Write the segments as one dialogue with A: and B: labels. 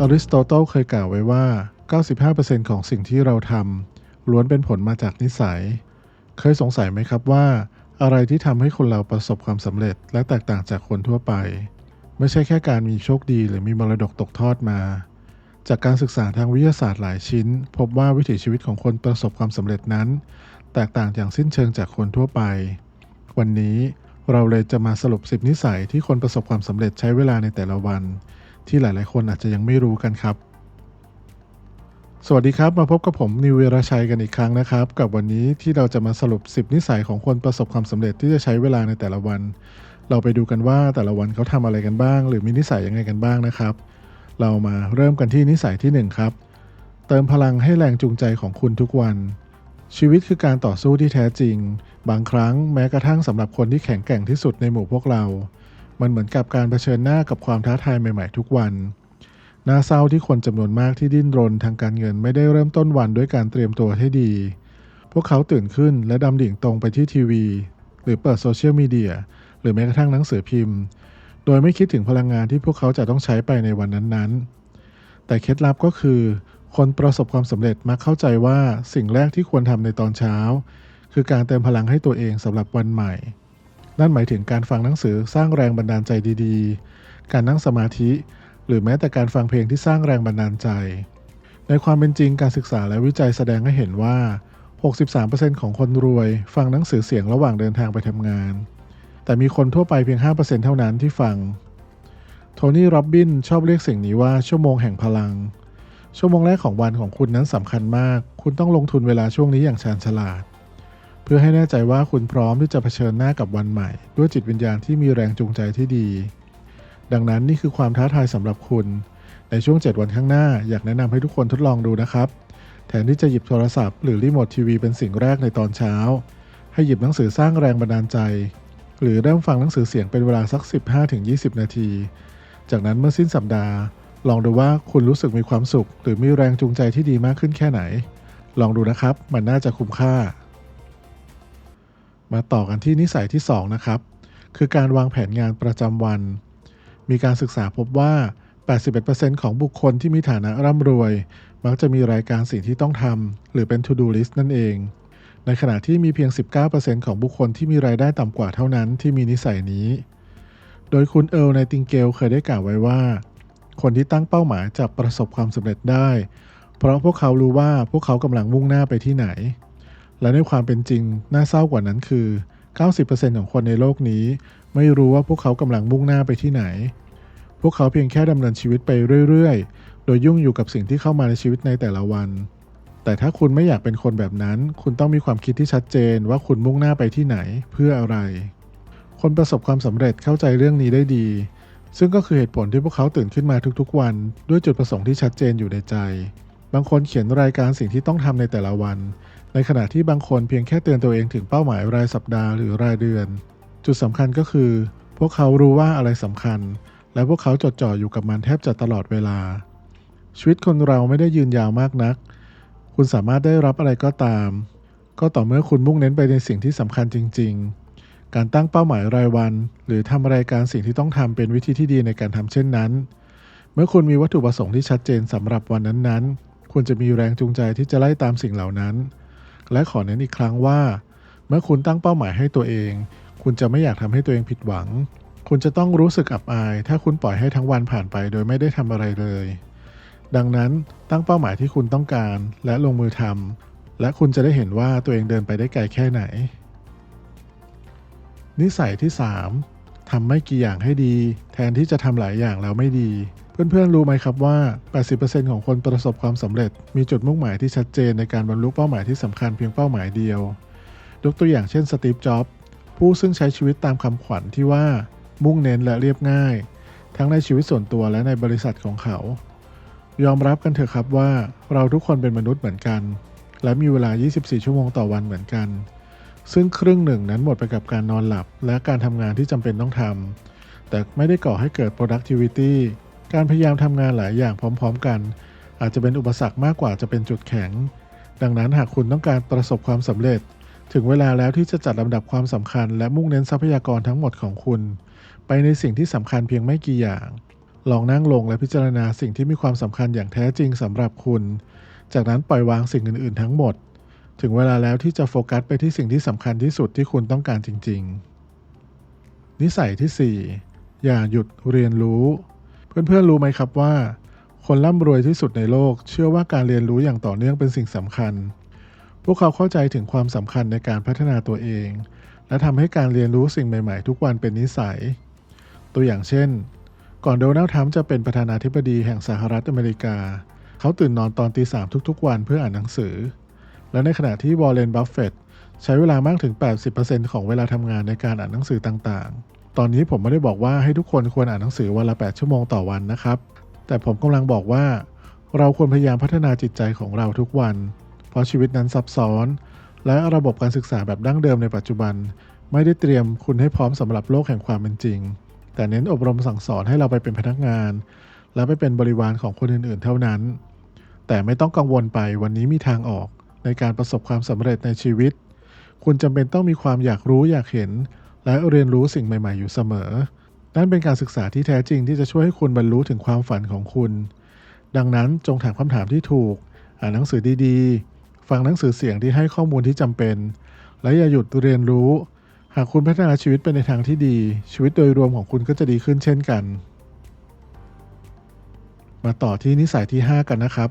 A: อริสโตเติลเคยกล่าวไว้ว่า 95% ของสิ่งที่เราทำล้วนเป็นผลมาจากนิสัยเคยสงสัยไหมครับว่าอะไรที่ทำให้คนเราประสบความสำเร็จและแตกต่างจากคนทั่วไปไม่ใช่แค่การมีโชคดีหรือมีมรดกตกทอดมาจากการศึกษาทางวิทยาศาสตร์หลายชิ้นพบว่าวิถีชีวิตของคนประสบความสำเร็จนั้นแตกต่างอย่างสิ้นเชิงจากคนทั่วไปวันนี้เราเลยจะมาสรุป10นิสัยที่คนประสบความสำเร็จใช้เวลาในแต่ละวันที่หลายๆคนอาจจะยังไม่รู้กันครับสวัสดีครับมาพบกับผมนิวเวรชัยกันอีกครั้งนะครับกับวันนี้ที่เราจะมาสรุป10นิสัยของคนประสบความสำเร็จที่จะใช้เวลาในแต่ละวันเราไปดูกันว่าแต่ละวันเขาทำอะไรกันบ้างหรือมีนิสัยยังไงกันบ้างนะครับเรามาเริ่มกันที่นิสัยที่1ครับเติมพลังให้แรงจูงใจของคุณทุกวันชีวิตคือการต่อสู้ที่แท้จริงบางครั้งแม้กระทั่งสำหรับคนที่แข็งแกร่งที่สุดในหมู่พวกเรามันเหมือนกับการเผชิญหน้ากับความท้าทายใหม่ๆทุกวันน่าเศร้าที่คนจำนวนมากที่ดิ้นรนทางการเงินไม่ได้เริ่มต้นวันด้วยการเตรียมตัวให้ดีพวกเขาตื่นขึ้นและดำดิ่งตรงไปที่ทีวีหรือเปิดโซเชียลมีเดียหรือแม้กระทั่งหนังสือพิมพ์โดยไม่คิดถึงพลังงานที่พวกเขาจะต้องใช้ไปในวันนั้นๆแต่เคล็ดลับก็คือคนประสบความสำเร็จมักเข้าใจว่าสิ่งแรกที่ควรทำในตอนเช้าคือการเติมพลังให้ตัวเองสำหรับวันใหม่นั่นหมายถึงการฟังหนังสือสร้างแรงบันดาลใจดีๆการนั่งสมาธิหรือแม้แต่การฟังเพลงที่สร้างแรงบันดาลใจในความเป็นจริงการศึกษาและวิจัยแสดงให้เห็นว่า 63% ของคนรวยฟังหนังสือเสียงระหว่างเดินทางไปทำงานแต่มีคนทั่วไปเพียง 5% เท่านั้นที่ฟังโทนี่โรบบินชอบเรียกสิ่งนี้ว่าชั่วโมงแห่งพลังชั่วโมงแรกของวันของคุณนั้นสำคัญมากคุณต้องลงทุนเวลาช่วงนี้อย่างชาญฉลาดเพื่อให้แน่ใจว่าคุณพร้อมที่จะเผชิญหน้ากับวันใหม่ด้วยจิตวิญญาณที่มีแรงจูงใจที่ดีดังนั้นนี่คือความท้าทายสำหรับคุณในช่วง7วันข้างหน้าอยากแนะนำให้ทุกคนทดลองดูนะครับแทนที่จะหยิบโทรศัพท์หรือรีโมททีวีเป็นสิ่งแรกในตอนเช้าให้หยิบหนังสือสร้างแรงบันดาลใจหรือเริ่มฟังหนังสือเสียงเป็นเวลาสัก 15-20 นาทีจากนั้นเมื่อสิ้นสัปดาห์ลองดูว่าคุณรู้สึกมีความสุขหรือมีแรงจูงใจที่ดีมากขึ้นแค่ไหนลองดูนะครับมันน่าจะคุ้มค่ามาต่อกันที่นิสัยที่2นะครับคือการวางแผนงานประจำวันมีการศึกษาพบว่า 81% ของบุคคลที่มีฐานะร่ำรวยมักจะมีรายการสิ่งที่ต้องทำหรือเป็น To-do list นั่นเองในขณะที่มีเพียง 19% ของบุคคลที่มีรายได้ต่ำกว่าเท่านั้นที่มีนิสัยนี้โดยคุณไนติงเกลเคยได้กล่าวไว้ว่าคนที่ตั้งเป้าหมายจะประสบความสำเร็จได้เพราะพวกเขารู้ว่าพวกเขากำลังมุ่งหน้าไปที่ไหนและในความเป็นจริงน่าเศร้ากว่านั้นคือ 90% ของคนในโลกนี้ไม่รู้ว่าพวกเขากำลังมุ่งหน้าไปที่ไหนพวกเขาเพียงแค่ดำเนินชีวิตไปเรื่อยๆโดยยุ่งอยู่กับสิ่งที่เข้ามาในชีวิตในแต่ละวันแต่ถ้าคุณไม่อยากเป็นคนแบบนั้นคุณต้องมีความคิดที่ชัดเจนว่าคุณมุ่งหน้าไปที่ไหนเพื่ออะไรคนประสบความสำเร็จเข้าใจเรื่องนี้ได้ดีซึ่งก็คือเหตุผลที่พวกเขาตื่นขึ้นมาทุกๆวันด้วยจุดประสงค์ที่ชัดเจนอยู่ในใจบางคนเขียนรายการสิ่งที่ต้องทำในแต่ละวันในขณะที่บางคนเพียงแค่เตือนตัวเองถึงเป้าหมายรายสัปดาห์หรือรายเดือนจุดสำคัญก็คือพวกเขารู้ว่าอะไรสำคัญและพวกเขาจดจ่ออยู่กับมันแทบจะตลอดเวลาชีวิตคนเราไม่ได้ยืนยาวมากนักคุณสามารถได้รับอะไรก็ตามก็ต่อเมื่อคุณมุ่งเน้นไปในสิ่งที่สำคัญจริงๆการตั้งเป้าหมายรายวันหรือทำรายการสิ่งที่ต้องทำเป็นวิธีที่ดีในการทำเช่นนั้นเมื่อคุณมีวัตถุประสงค์ที่ชัดเจนสำหรับวันนั้นๆคุณจะมีแรงจูงใจที่จะไล่ตามสิ่งเหล่านั้นและขอเน้นอีกครั้งว่าเมื่อคุณตั้งเป้าหมายให้ตัวเองคุณจะไม่อยากทำให้ตัวเองผิดหวังคุณจะต้องรู้สึกอับอายถ้าคุณปล่อยให้ทั้งวันผ่านไปโดยไม่ได้ทำอะไรเลยดังนั้นตั้งเป้าหมายที่คุณต้องการและลงมือทำและคุณจะได้เห็นว่าตัวเองเดินไปได้ไกลแค่ไหนนิสัยที่3ทำไม่กี่อย่างให้ดีแทนที่จะทำหลายอย่างแล้วไม่ดีเพื่อนๆรู้ไหมครับว่า 80% ของคนประสบความสำเร็จมีจุดมุ่งหมายที่ชัดเจนในการบรรลุเป้าหมายที่สำคัญเพียงเป้าหมายเดียวยกตัวอย่างเช่นสตีฟ จ็อบส์ผู้ซึ่งใช้ชีวิตตามคำขวัญที่ว่ามุ่งเน้นและเรียบง่ายทั้งในชีวิตส่วนตัวและในบริษัทของเขายอมรับกันเถอะครับว่าเราทุกคนเป็นมนุษย์เหมือนกันและมีเวลา 24 ชั่วโมงต่อวันเหมือนกันซึ่งครึ่งหนึ่งนั้นหมดไปกับการนอนหลับและการทำงานที่จำเป็นต้องทำแต่ไม่ได้ก่อให้เกิด productivity การพยายามทำงานหลายอย่างพร้อมๆกันอาจจะเป็นอุปสรรคมากกว่าจะเป็นจุดแข็งดังนั้นหากคุณต้องการประสบความสำเร็จถึงเวลาแล้วที่จะจัดลำดับความสำคัญและมุ่งเน้นทรัพยากรทั้งหมดของคุณไปในสิ่งที่สำคัญเพียงไม่กี่อย่าง ลองนั่งลงและพิจารณาสิ่งที่มีความสำคัญอย่างแท้จริงสำหรับคุณจากนั้นปล่อยวางสิ่งอื่นๆทั้งหมดถึงเวลาแล้วที่จะโฟกัสไปที่สิ่งที่สำคัญที่สุดที่คุณต้องการจริงๆนิสัยที่ 4 อย่าหยุดเรียนรู้เพื่อนๆรู้ไหมครับว่าคนร่ำรวยที่สุดในโลกเชื่อว่าการเรียนรู้อย่างต่อเนื่องเป็นสิ่งสำคัญพวกเขาเข้าใจถึงความสำคัญในการพัฒนาตัวเองและทำให้การเรียนรู้สิ่งใหม่ๆทุกวันเป็นนิสัยตัวอย่างเช่นก่อนโดนัลด์ทรัมป์จะเป็นประธานาธิบดีแห่งสหรัฐอเมริกาเขาตื่นนอนตอนตี 3ทุกๆวันเพื่ออ่านหนังสือและในขณะที่วอร์เรน บัฟเฟตต์ใช้เวลามากถึง 80% ของเวลาทำงานในการอ่านหนังสือต่างๆตอนนี้ผมไม่ได้บอกว่าให้ทุกคนควรอ่านหนังสือวันละ 8 ชั่วโมงต่อวันนะครับแต่ผมกำลังบอกว่าเราควรพยายามพัฒนาจิตใจของเราทุกวันเพราะชีวิตนั้นซับซ้อนและระบบการศึกษาแบบดั้งเดิมในปัจจุบันไม่ได้เตรียมคุณให้พร้อมสำหรับโลกแห่งความเป็นจริงแต่เน้นอบรมสั่งสอนให้เราไปเป็นพนักงานและไปเป็นบริวารของคนอื่นๆเท่านั้นแต่ไม่ต้องกังวลไปวันนี้มีทางออกในการประสบความสำเร็จในชีวิตคุณจำเป็นต้องมีความอยากรู้อยากเห็นและเรียนรู้สิ่งใหม่ๆอยู่เสมอนั่นเป็นการศึกษาที่แท้จริงที่จะช่วยให้คุณบรรลุถึงความฝันของคุณดังนั้นจงถามคำถามที่ถูกอ่านหนังสือดีๆฟังหนังสือเสียงที่ให้ข้อมูลที่จำเป็นและอย่าหยุดเรียนรู้หากคุณพัฒนาชีวิตไปในทางที่ดีชีวิตโดยรวมของคุณก็จะดีขึ้นเช่นกันมาต่อที่นิสัยที่ 5 กันนะครับ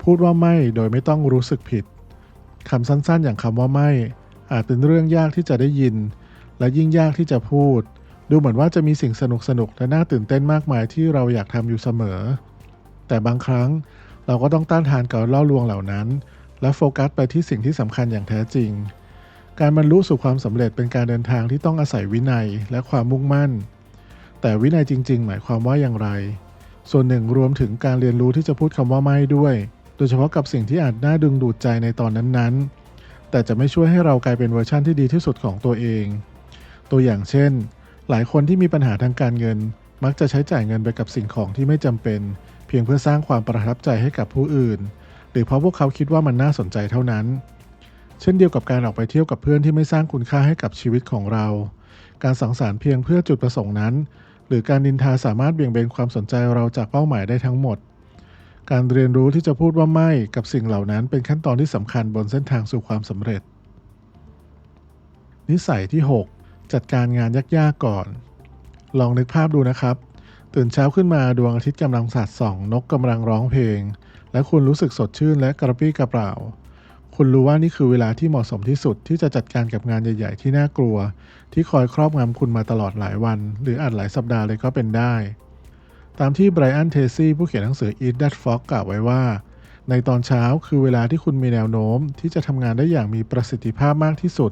A: พูดว่าไม่โดยไม่ต้องรู้สึกผิดคำสั้นๆอย่างคำว่าไม่อาจเป็นเรื่องยากที่จะได้ยินและยิ่งยากที่จะพูดดูเหมือนว่าจะมีสิ่งสนุกๆและน่าตื่นเต้นมากมายที่เราอยากทำอยู่เสมอแต่บางครั้งเราก็ต้องต้านทานการล่อลวงเหล่านั้นและโฟกัสไปที่สิ่งที่สำคัญอย่างแท้จริงการบรรลุสู่ความสำเร็จเป็นการเดินทางที่ต้องอาศัยวินัยและความมุ่งมั่นแต่วินัยจริงๆหมายความว่าอย่างไรส่วนหนึ่งรวมถึงการเรียนรู้ที่จะพูดคำว่าไม่ด้วยโดยเฉพาะกับสิ่งที่อาจน่าดึงดูดใจในตอนนั้นๆแต่จะไม่ช่วยให้เรากลายเป็นเวอร์ชั่นที่ดีที่สุดของตัวเองตัวอย่างเช่นหลายคนที่มีปัญหาทางการเงินมักจะใช้จ่ายเงินไปกับสิ่งของที่ไม่จำเป็นเพียงเพื่อสร้างความประทับใจให้กับผู้อื่นหรือเพราะพวกเขาคิดว่ามันน่าสนใจเท่านั้นเช่นเดียวกับการออกไปเที่ยวกับเพื่อนที่ไม่สร้างคุณค่าให้กับชีวิตของเราการสังสรรค์เพียงเพื่อจุดประสงค์นั้นหรือการนินทาสามารถเบี่ยงเบนความสนใจเราจากเป้าหมายได้ทั้งหมดการเรียนรู้ที่จะพูดว่าไม่กับสิ่งเหล่านั้นเป็นขั้นตอนที่สำคัญบนเส้นทางสู่ความสำเร็จนิสัยที่ 6 จัดการงานยากๆก่อนลองนึกภาพดูนะครับตื่นเช้าขึ้นมาดวงอาทิตย์กำลังสาดส่องนกกำลังร้องเพลงและคุณรู้สึกสดชื่นและกระปรี้กระเปร่าคุณรู้ว่านี่คือเวลาที่เหมาะสมที่สุดที่จะจัดการกับงานใหญ่ๆที่น่ากลัวที่คอยครอบงำคุณมาตลอดหลายวันหรืออาจหลายสัปดาห์เลยก็เป็นได้ตามที่ไบรอัน เทซี่ผู้เขียนหนังสือ Eat That Frog กล่าวไว้ว่าในตอนเช้าคือเวลาที่คุณมีแนวโน้มที่จะทำงานได้อย่างมีประสิทธิภาพมากที่สุด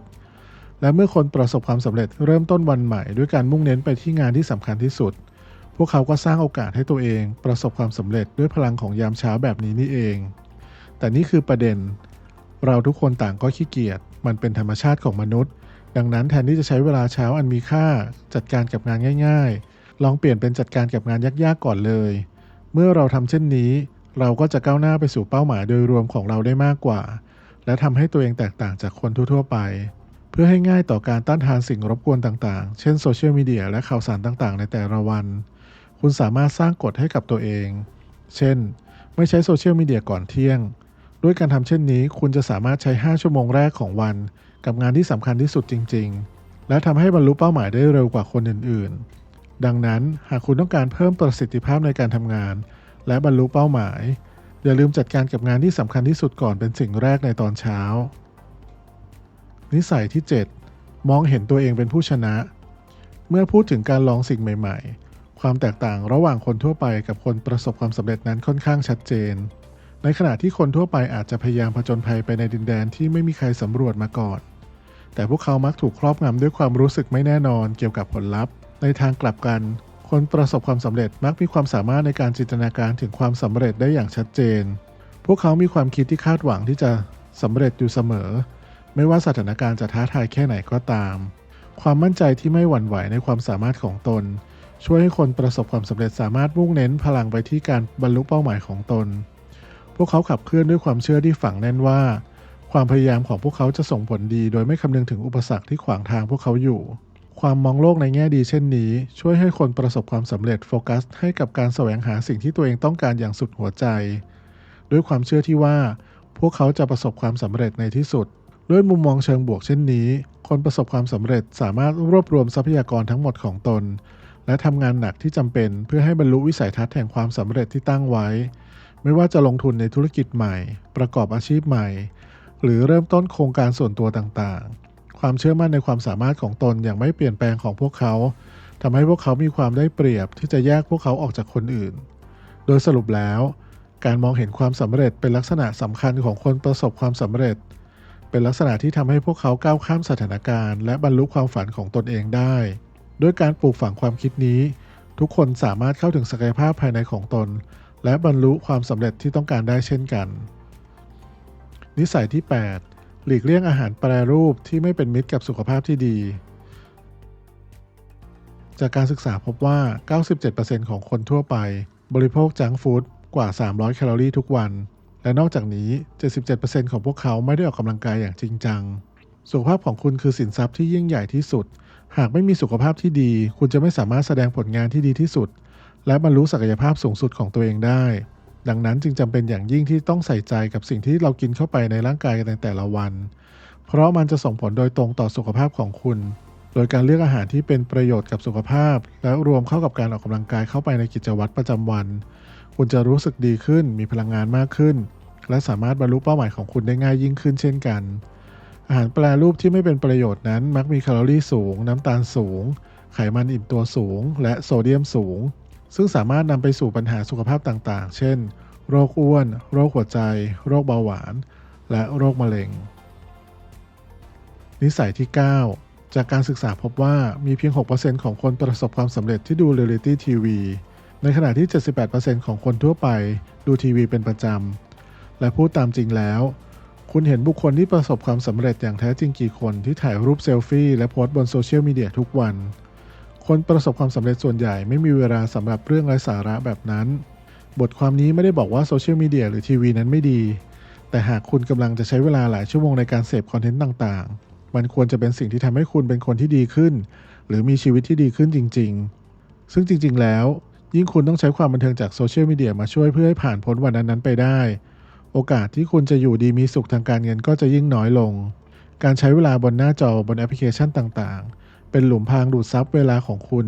A: และเมื่อคนประสบความสำเร็จเริ่มต้นวันใหม่ด้วยการมุ่งเน้นไปที่งานที่สำคัญที่สุดพวกเขาก็สร้างโอกาสให้ตัวเองประสบความสำเร็จด้วยพลังของยามเช้าแบบนี้นี่เองแต่นี่คือประเด็นเราทุกคนต่างก็ขี้เกียจมันเป็นธรรมชาติของมนุษย์ดังนั้นแทนที่จะใช้เวลาเช้าอันมีค่าจัดการกับงานง่ายๆลองเปลี่ยนเป็นจัดการกับงานยากๆก่อนเลยเมื่อเราทำเช่นนี้เราก็จะก้าวหน้าไปสู่เป้าหมายโดยรวมของเราได้มากกว่าและทำให้ตัวเองแตกต่างจากคนทั่วๆไปเพื่อให้ง่ายต่อการต้านทานสิ่งรบกวนต่างๆเช่นโซเชียลมีเดียและข่าวสารต่างๆในแต่ละวันคุณสามารถสร้างกฎให้กับตัวเองเช่นไม่ใช้โซเชียลมีเดียก่อนเที่ยงด้วยการทำเช่นนี้คุณจะสามารถใช้5ชั่วโมงแรกของวันกับงานที่สำคัญที่สุดจริงๆและทำให้บรรลุเป้าหมายได้เร็วกว่าคนอื่นๆดังนั้นหากคุณต้องการเพิ่มประสิทธิภาพในการทำงานและบรรลุเป้าหมายอย่าลืมจัดการกับงานที่สำคัญที่สุดก่อนเป็นสิ่งแรกในตอนเช้านิสัยที่ 7 มองเห็นตัวเองเป็นผู้ชนะเมื่อพูดถึงการลองสิ่งใหม่ๆความแตกต่างระหว่างคนทั่วไปกับคนประสบความสำเร็จนั้นค่อนข้างชัดเจนในขณะที่คนทั่วไปอาจจะพยายามผจญภัยไปในดินแดนที่ไม่มีใครสำรวจมาก่อนแต่พวกเขามักถูกครอบงำด้วยความรู้สึกไม่แน่นอนเกี่ยวกับผลลัพธ์ในทางกลับกันคนประสบความสำเร็จมักมีความสามารถในการจินตนาการถึงความสำเร็จได้อย่างชัดเจนพวกเขามีความคิดที่คาดหวังที่จะสำเร็จอยู่เสมอไม่ว่าสถานการณ์จะท้าทายแค่ไหนก็ตามความมั่นใจที่ไม่หวั่นไหวในความสามารถของตนช่วยให้คนประสบความสำเร็จสามารถมุ่งเน้นพลังไปที่การบรรลุเป้าหมายของตนพวกเขาขับเคลื่อนด้วยความเชื่อที่ฝังแน่นว่าความพยายามของพวกเขาจะส่งผลดีโดยไม่คำนึงถึงอุปสรรคที่ขวางทางพวกเขาอยู่ค ความมองโลกในแง่ดีเช่นนี้ช่วยให้คนประสบความสำเร็จโฟกัสให้กับการแสวงหาสิ่งที่ตัวเองต้องการอย่างสุดหัวใจด้วยความเชื่อที่ว่าพวกเขาจะประสบความสำเร็จในที่สุดด้วยมุมมองเชิงบวกเช่นนี้คนประสบความสำเร็จสามารถรวบรวมทรัพยากรทั้งหมดของตนและทำงานหนักที่จำเป็นเพื่อให้บรรลุวิสัยทัศน์แห่งความสำเร็จที่ตั้งไว้ไม่ว่าจะลงทุนในธุรกิจใหม่ประกอบอาชีพใหม่หรือเริ่มต้นโครงการส่วนตัวต่างๆความเชื่อมั่นในความสามารถของตนอย่างไม่เปลี่ยนแปลงของพวกเขาทำให้พวกเขามีความได้เปรียบที่จะแยกพวกเขาออกจากคนอื่นโดยสรุปแล้วการมองเห็นความสำเร็จเป็นลักษณะสำคัญของคนประสบความสำเร็จเป็นลักษณะที่ทำให้พวกเขาก้าวข้ามสถานการณ์และบรรลุความฝันของตนเองได้ด้วยการปลูกฝังความคิดนี้ทุกคนสามารถเข้าถึงศักยภาพภายในของตนและบรรลุความสำเร็จที่ต้องการได้เช่นกันนิสัยที่ 8 หลีกเลี่ยงอาหารแปรรูปที่ไม่เป็นมิตรกับสุขภาพที่ดีจากการศึกษาพบว่า 97% ของคนทั่วไปบริโภคจังก์ฟู้ดกว่า 300 แคลอรี่ทุกวันและนอกจากนี้ 77% ของพวกเขาไม่ได้ออกกำลังกายอย่างจริงจังสุขภาพของคุณคือสินทรัพย์ที่ยิ่งใหญ่ที่สุดหากไม่มีสุขภาพที่ดีคุณจะไม่สามารถแสดงผลงานที่ดีที่สุดและบรรลุศักยภาพสูงสุดของตัวเองได้ดังนั้นจึงจำเป็นอย่างยิ่งที่ต้องใส่ใจกับสิ่งที่เรากินเข้าไปในร่างกายในแต่ละวันเพราะมันจะส่งผลโดยตรงต่อสุขภาพของคุณโดยการเลือกอาหารที่เป็นประโยชน์กับสุขภาพและรวมเข้ากับการออกกำลังกายเข้าไปในกิจวัตรประจำวันคุณจะรู้สึกดีขึ้นมีพลังงานมากขึ้นและสามารถบรรลุเป้าหมายของคุณได้ง่ายยิ่งขึ้นเช่นกันอาหารแปรรูปที่ไม่เป็นประโยชน์นั้นมักมีแคลอรี่สูงน้ำตาลสูงไขมันอิ่มตัวสูงและโซเดียมสูงซึ่งสามารถนำไปสู่ปัญหาสุขภาพต่างๆเช่นโรคอ้วนโรคหัวใจโรคเบาหวานและโรคมะเร็งนิสัยที่ 9 จากการศึกษาพบว่ามีเพียง 6% ของคนประสบความสำเร็จที่ดูเรียลลิตี้ทีวีในขณะที่ 78% ของคนทั่วไปดูทีวีเป็นประจำและพูดตามจริงแล้วคุณเห็นบุคคลที่ประสบความสำเร็จอย่างแท้จริงกี่คนที่ถ่ายรูปเซลฟี่และโพสต์บนโซเชียลมีเดียทุกวันคนประสบความสำเร็จส่วนใหญ่ไม่มีเวลาสำหรับเรื่องไร้สาระแบบนั้นบทความนี้ไม่ได้บอกว่าโซเชียลมีเดียหรือทีวีนั้นไม่ดีแต่หากคุณกำลังจะใช้เวลาหลายชั่วโมงในการเสพคอนเทนต์ต่างๆมันควรจะเป็นสิ่งที่ทำให้คุณเป็นคนที่ดีขึ้นหรือมีชีวิตที่ดีขึ้นจริงๆซึ่งจริงๆแล้วยิ่งคุณต้องใช้ความบันเทิงจากโซเชียลมีเดียมาช่วยเพื่อให้ผ่านพ้นวันนั้นๆไปได้โอกาสที่คุณจะอยู่ดีมีสุขทางการเงินก็จะยิ่งน้อยลงการใช้เวลาบนหน้าจอบนแอปพลิเคชันต่างๆเป็นหลุมพรางดูดซับเวลาของคุณ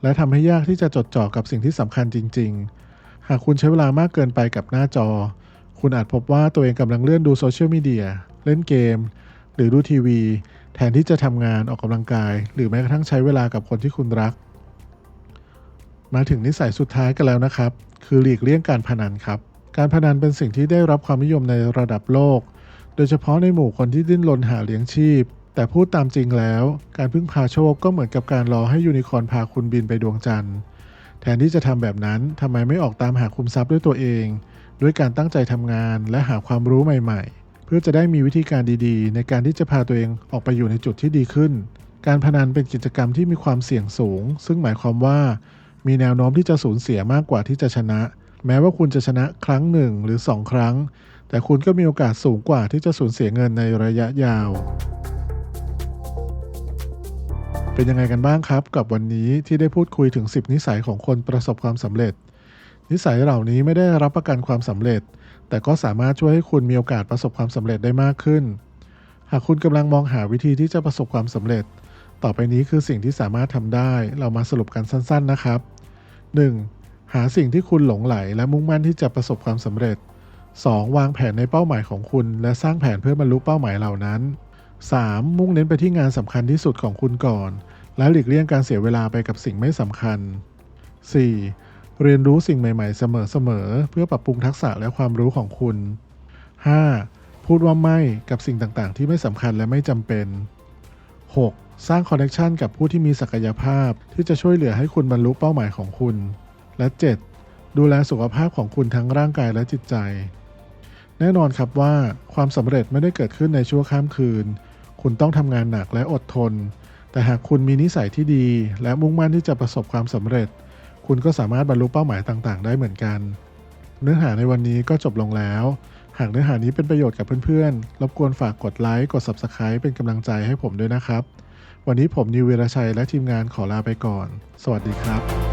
A: และทำให้ยากที่จะจดจ่อกับสิ่งที่สำคัญจริงๆหากคุณใช้เวลามากเกินไปกับหน้าจอคุณอาจพบว่าตัวเองกำลังเลื่อนดูโซเชียลมีเดียเล่นเกมหรือดูทีวีแทนที่จะทำงานออกกำลังกายหรือแม้กระทั่งใช้เวลากับคนที่คุณรักมาถึงนิสัยสุดท้ายกันแล้วนะครับคือหลีกเลี่ยงการพนันครับการพนันเป็นสิ่งที่ได้รับความนิยมในระดับโลกโดยเฉพาะในหมู่คนที่ดิ้นรนหาเลี้ยงชีพแต่พูดตามจริงแล้วการพึ่งพาโชคก็เหมือนกับการรอให้ยูนิคอร์นพาคุณบินไปดวงจันทร์แทนที่จะทำแบบนั้นทำไมไม่ออกตามหาคุมทรัพย์ด้วยตัวเองด้วยการตั้งใจทำงานและหาความรู้ใหม่ๆเพื่อจะได้มีวิธีการดีๆในการที่จะพาตัวเองออกไปอยู่ในจุดที่ดีขึ้นการพนันเป็นกิจกรรมที่มีความเสี่ยงสูงซึ่งหมายความว่ามีแนวโน้มที่จะสูญเสียมากกว่าที่จะชนะแม้ว่าคุณจะชนะครั้งหนึ่งหรือ2 ครั้งแต่คุณก็มีโอกาสสูงกว่าที่จะสูญเสียเงินในระยะยาวเป็นยังไงกันบ้างครับกับวันนี้ที่ได้พูดคุยถึง10นิสัยของคนประสบความสำเร็จนิสัยเหล่านี้ไม่ได้รับประกันความสำเร็จแต่ก็สามารถช่วยให้คุณมีโอกาสประสบความสำเร็จได้มากขึ้นหากคุณกำลังมองหาวิธีที่จะประสบความสำเร็จต่อไปนี้คือสิ่งที่สามารถทำได้เรามาสรุปกันสั้นๆนะครับ 1. หาสิ่งที่คุณหลงใหลและมุ่งมั่นที่จะประสบความสำเร็จ 2. วางแผนในเป้าหมายของคุณและสร้างแผนเพื่อบรรลุเป้าหมายเหล่านั้น 3. มุ่งเน้นไปที่งานสำคัญที่สุดของคุณก่อนและหลีกเลี่ยงการเสียเวลาไปกับสิ่งไม่สำคัญ 4. เรียนรู้สิ่งใหม่ๆเสมอๆเพื่อปรับปรุงทักษะและความรู้ของคุณ 5. พูดว่าไม่กับสิ่งต่างๆที่ไม่สำคัญและไม่จำเป็น 6. สร้างคอนเนคชันกับผู้ที่มีศักยภาพที่จะช่วยเหลือให้คุณบรรลุเป้าหมายของคุณ และ 7. ดูแลสุขภาพของคุณทั้งร่างกายและจิตใจแน่นอนครับว่าความสำเร็จไม่ได้เกิดขึ้นในชั่วข้ามคืนคุณต้องทำงานหนักและอดทนแต่หากคุณมีนิสัยที่ดีและมุ่งมั่นที่จะประสบความสำเร็จคุณก็สามารถบรรลุเป้าหมายต่างๆได้เหมือนกันเนื้อหาในวันนี้ก็จบลงแล้วหากเนื้อหานี้เป็นประโยชน์กับเพื่อนๆรบกวนฝากกดไลค์กด Subscribe เป็นกำลังใจให้ผมด้วยนะครับ วันนี้ผมนิว วีรชัยและทีมงานขอลาไปก่อน สวัสดีครับ